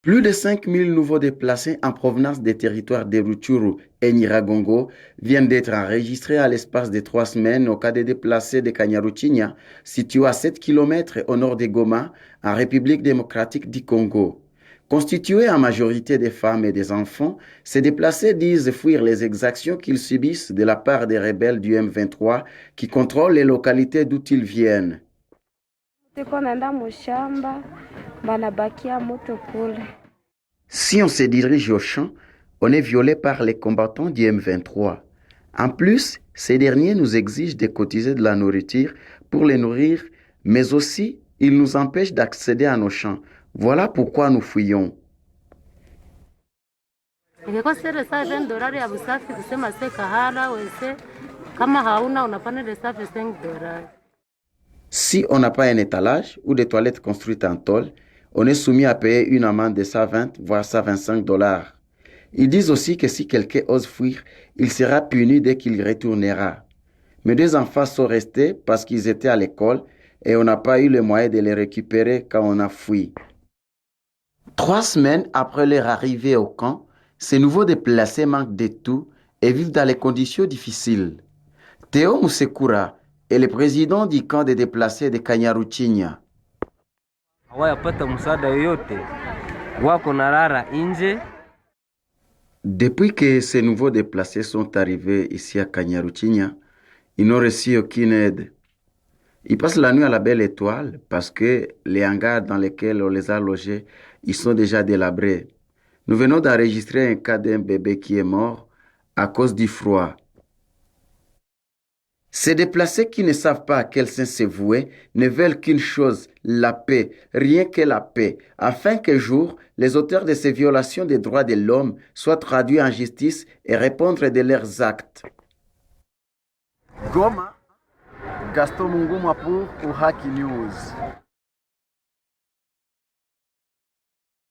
Plus de 5 000 nouveaux déplacés en provenance des territoires de Rutshuru et Nyiragongo viennent d'être enregistrés à l'espace de 3 semaines au cas des déplacés de Kanyaruchinya, situé à 7 km au nord de Goma, en République démocratique du Congo. Constitués en majorité des femmes et des enfants, ces déplacés disent fuir les exactions qu'ils subissent de la part des rebelles du M23 qui contrôlent les localités d'où ils viennent. Si on se dirige au champ, on est violé par les combattants du M23. En plus, ces derniers nous exigent de cotiser de la nourriture pour les nourrir, mais aussi ils nous empêchent d'accéder à nos champs. Voilà pourquoi nous fuyons. Si on n'a pas un étalage ou des toilettes construites en tôle, on est soumis à payer une amende de 120 voire 125 dollars. Ils disent aussi que si quelqu'un ose fuir, il sera puni dès qu'il retournera. Mes deux enfants sont restés parce qu'ils étaient à l'école et on n'a pas eu le moyen de les récupérer quand on a fui. 3 semaines après leur arrivée au camp, ces nouveaux déplacés manquent de tout et vivent dans des conditions difficiles. Théo Musekura est le président du camp des déplacés de Kanyaruchinya. Depuis que ces nouveaux déplacés sont arrivés ici à Kanyaruchinya, ils n'ont reçu aucune aide. Ils passent la nuit à la Belle Étoile parce que les hangars dans lesquels on les a logés, ils sont déjà délabrés. Nous venons d'enregistrer un cas d'un bébé qui est mort à cause du froid. Ces déplacés qui ne savent pas à quel sens se vouer ne veulent qu'une chose, la paix, rien que la paix, afin qu'un jour, les auteurs de ces violations des droits de l'homme soient traduits en justice et répondre de leurs actes. Goma, Gaston Munguma pour Uhaki News.